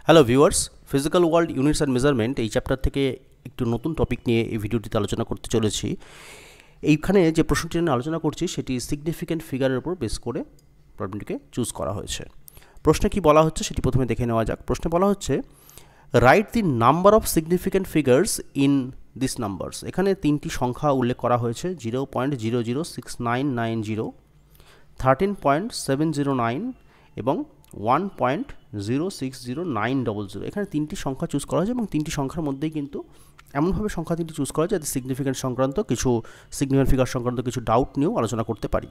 Hello viewers, physical world units and measurement এই chapter থেকে একটু নতুন টপিক নিয়ে এই ভিডিওটিতে আলোচনা করতে চলেছি। এইখানে যে প্রশ্নটি নিয়ে আলোচনা করছি সেটি সিগনিফিক্যান্ট ফিগারের উপর বেস করে প্রবলেমটিকে চুজ করা হয়েছে। প্রশ্নে কি বলা হচ্ছে সেটি প্রথমে দেখে নেওয়া যাক। প্রশ্নে বলা হচ্ছে write the number of significant figures in this numbers. এখানে তিনটি সংখ্যা উল্লেখ করা হয়েছে 0.006990, 13.709 এবং 1.060900। এখানে তিনটি সংখ্যা চুজ করা হয়েছে এবং তিনটি সংখ্যার মধ্যেই কিন্তু এমনভাবে সংখ্যা তিনটি চুজ করা হয়েছে যাতে সিগনিফিক্যান্ট সংক্রান্ত কিছু সিগনিফিক্যান্ট ফিগার সংক্রান্ত কিছু ডাউট নিয়েও আলোচনা করতে পারি।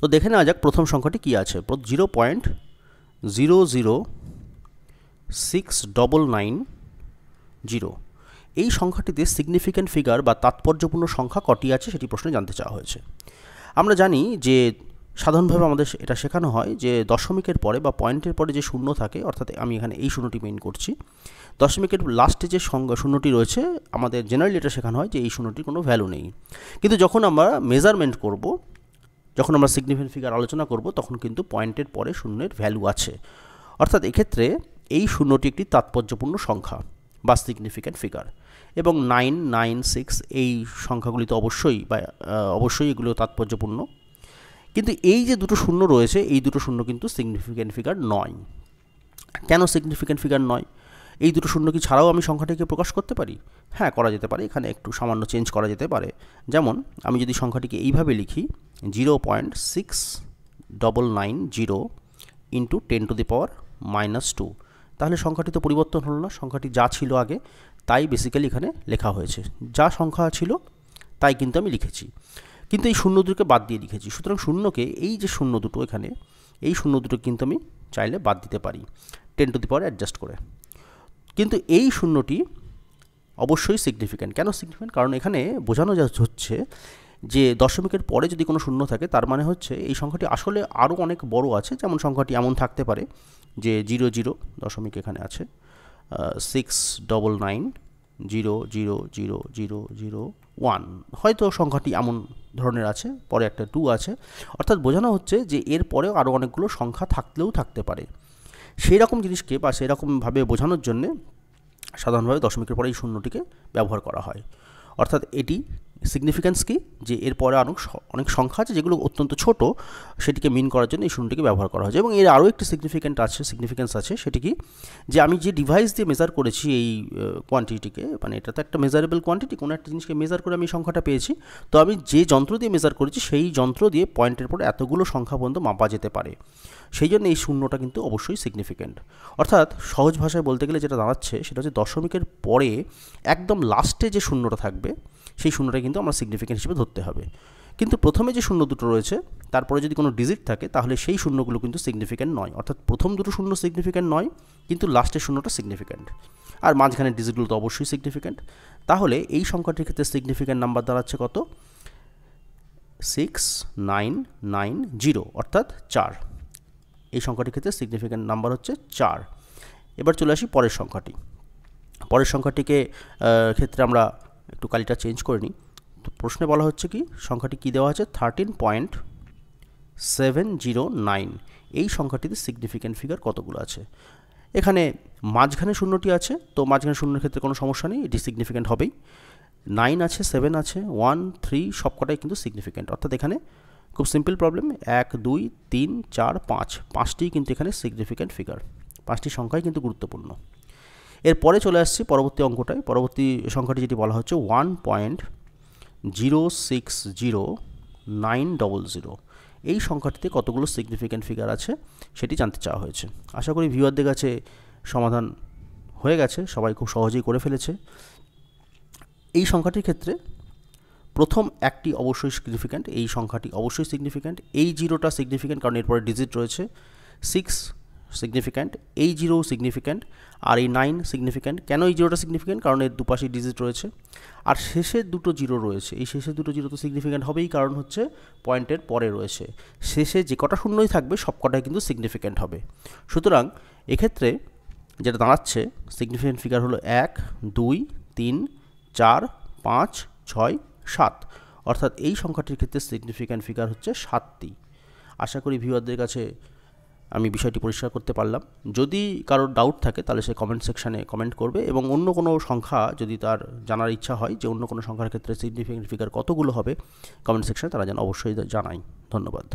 তো দেখে নেওয়া যাক প্রথম সংখ্যাটি কী আছে। 0.00699 এই সংখ্যাটিতে সিগনিফিক্যান্ট ফিগার বা তাৎপর্যপূর্ণ সংখ্যা কটি আছে সেটি প্রশ্নে জানতে চাওয়া হয়েছে। আমরা জানি যে সাধারণভাবে আমাদের এটা শেখানো হয় যে দশমিকের পরে বা পয়েন্টের পরে যে শূন্য থাকে, অর্থাৎ আমি এখানে এই শূন্যটি মেইন করছি, দশমিকের লাস্টে যে শূন্যটি রয়েছে আমাদের জেনারেলি এটা শেখানো হয় যে এই শূন্যটির কোনো ভ্যালু নেই। কিন্তু যখন আমরা মেজারমেন্ট করব, যখন আমরা সিগনিফিক্যান্ট ফিগার আলোচনা করব, তখন কিন্তু পয়েন্টের পরে শূন্যের ভ্যালু আছে। অর্থাৎ এক্ষেত্রে এই শূন্যটি একটি তাৎপর্যপূর্ণ সংখ্যা বা সিগনিফিক্যান্ট ফিগার। এবং 9, 9, 6 এই সংখ্যাগুলি তো অবশ্যই এগুলো তাৎপর্যপূর্ণ। কিন্তু এই যে দুটো শূন্য রয়েছে এই দুটো শূন্য কিন্তু সিগনিফিক্যান্ট ফিগার নয়। কেন সিগনিফিক্যান্ট ফিগার নয়? এই দুটো শূন্য কি ছাড়াও আমি সংখ্যাটিকে প্রকাশ করতে পারি? হ্যাঁ, করা যেতে পারে। এখানে একটু সামান্য চেঞ্জ করা যেতে পারে। যেমন আমি যদি সংখ্যাটিকে এইভাবে লিখি 0.6990 ইন্টু 10⁻⁻², তাহলে সংখ্যাটি তো পরিবর্তন হলো না, সংখ্যাটি যা ছিল আগে তাই বেসিক্যালি এখানে লেখা হয়েছে। যা সংখ্যা ছিল তাই কিন্তু আমি লিখেছি, কিন্তু এই শূন্য দুটোকে বাদ দিয়ে লিখেছি। সুতরাং শূন্যকে, এই যে শূন্য দুটো এখানে, এই শূন্য দুটো কিন্তু আমি চাইলে বাদ দিতে পারি 10⁻⁻² অ্যাডজাস্ট করে। কিন্তু এই শূন্যটি অবশ্যই সিগনিফিক্যান্ট। কেন সিগনিফিক্যান্ট? কারণ এখানে বোঝানো হচ্ছে যে দশমিকের পরে যদি কোনো শূন্য থাকে তার মানে হচ্ছে এই সংখ্যাটি আসলে আরও অনেক বড় আছে। যেমন সংখ্যাটি এমন থাকতে পারে যে 00 দশমিক এখানে আছে 699000001, হয়তো সংখ্যাটি এমন ধরনের আছে, পরে একটা 2 আছে। অর্থাৎ বোঝানো হচ্ছে যে এর পরেও আরও অনেকগুলো সংখ্যা থাকতে পারে। সেই রকম জিনিসকে বা সেই রকমভাবে বোঝানোর জন্যে সাধারণভাবে দশমিকের পরে এই শূন্যটিকে ব্যবহার করা হয়। অর্থাৎ এটি সিগনিফিক্যান্স কি, যে এর পরে অনেক সংখ্যা আছে যেগুলো অত্যন্ত ছোট, সেটিকে মিন করার জন্য এই শূন্যটিকে ব্যবহার করা হয়। এবং এর আরও একটি সিগনিফিক্যান্স আছে, সেটি কি, যে আমি যে ডিভাইস দিয়ে মেজার করেছি এই কোয়ান্টিটিকে, মানে এটা তো একটা মেজারেবল কোয়ান্টিটি, কোনো একটা জিনিসকে মেজার করে আমি সংখ্যাটা পেয়েছি, তো আমি যে যন্ত্র দিয়ে মেজার করেছি সেই যন্ত্র দিয়ে পয়েন্টের পরে এতগুলো সংখ্যা পর্যন্ত মাপা যেতে পারে। সেই জন্য এই শূন্যটা কিন্তু অবশ্যই সিগনিফিক্যান্ট। অর্থাৎ সহজ ভাষায় বলতে গেলে যেটা দাঁড়াচ্ছে সেটা হচ্ছে দশমিকের পরে একদম লাস্টে যে শূন্যটা থাকবে সেই শূন্যটা কিন্তু আমরা সিগনিফিক্যান্ট হিসেবে ধরতে হবে। কিন্তু প্রথমে যে শূন্য দুটো রয়েছে তারপরে যদি কোনো ডিজিট থাকে তাহলে সেই শূন্যগুলো কিন্তু সিগনিফিক্যান্ট নয়। অর্থাৎ প্রথম দুটো শূন্য সিগনিফিক্যান্ট নয়, কিন্তু লাস্টের শূন্যটা সিগনিফিক্যান্ট, আর মাঝখানের ডিজিটগুলো তো অবশ্যই সিগনিফিক্যান্ট। তাহলে এই সংখ্যাটির ক্ষেত্রে সিগনিফিক্যান্ট নাম্বার দাঁড়াচ্ছে কত? 6990, অর্থাৎ 4। এই সংখ্যাটির ক্ষেত্রে সিগনিফিক্যান্ট নাম্বার হচ্ছে 4। এবার চলে আসি পরের সংখ্যাটিকে ক্ষেত্রে আমরা একটু কালিটা চেঞ্জ করে নিই। তো প্রশ্নে বলা হচ্ছে কি, সংখ্যাটি কী দেওয়া আছে? 13.709। এই সংখ্যাটিতে সিগনিফিক্যান্ট ফিগার কতগুলো আছে? এখানে মাঝখানে শূন্যটি আছে, তো মাঝখানে শূন্যের ক্ষেত্রে কোনো সমস্যা নেই, এটি সিগনিফিক্যান্ট হবেই। 9 আছে, 7 আছে, 1, 3 সবকটাই কিন্তু সিগনিফিক্যান্ট। অর্থাৎ এখানে খুব সিম্পল প্রবলেম, 1, 2, 3, 4, 5, 5টি কিন্তু এখানে সিগনিফিক্যান্ট ফিগার, 5টি সংখ্যাই কিন্তু গুরুত্বপূর্ণ। এরপরে চলে আসছি পরবর্তী অঙ্কটায়। পরবর্তী সংখ্যাটি যেটি বলা হচ্ছে 1.060900। এই সংখ্যাটিতে কতগুলো সিগনিফিক্যান্ট ফিগার আছে সেটি জানতে চাওয়া হয়েছে। আশা করি ভিউয়ারদের কাছে সমাধান হয়ে গেছে, সবাই খুব সহজেই করে ফেলেছে। এই সংখ্যাটির ক্ষেত্রে প্রথম একটি অবশ্যই সিগনিফিক্যান্ট, এই সংখ্যাটি অবশ্যই সিগনিফিক্যান্ট। এই 0টা সিগনিফিক্যান্ট কারণ এরপরে ডিজিট রয়েছে। 6 সিগনিফিক্যান্ট, এই 0 সিগনিফিক্যান্ট, আর এই 9 সিগনিফিক্যান্ট। কেন এই 0টা সিগনিফিক্যান্ট? কারণ এর দুপাশে ডিজিট রয়েছে। আর শেষের দুটো 0 রয়েছে, এই শেষের দুটো 0 তো সিগনিফিক্যান্ট হবেই, কারণ হচ্ছে পয়েন্টের পরে রয়েছে। শেষে যে কটা শূন্যই থাকবে সব কটাই কিন্তু সিগনিফিক্যান্ট হবে। সুতরাং এক্ষেত্রে যেটা দাঁড়াচ্ছে সিগনিফিক্যান্ট ফিগার হলো 1, 2, 3, 4, 5, 6, 7। অর্থাৎ এই সংখ্যাটির ক্ষেত্রে সিগনিফিক্যান্ট ফিগার হচ্ছে 7টি। আশা করি ভিউয়ারদের কাছে আমি বিষয়টি পরিষ্কার করতে পারলাম। যদি কারোর ডাউট থাকে তাহলে সে কমেন্ট সেকশানে কমেন্ট করবে, এবং অন্য কোনো সংখ্যা যদি তার জানার ইচ্ছা হয় যে অন্য কোনো সংখ্যার ক্ষেত্রে সিগনিফিক্যান্ট ফিগার কতগুলো হবে, কমেন্ট সেকশানে তারা যেন অবশ্যই জানায়। ধন্যবাদ।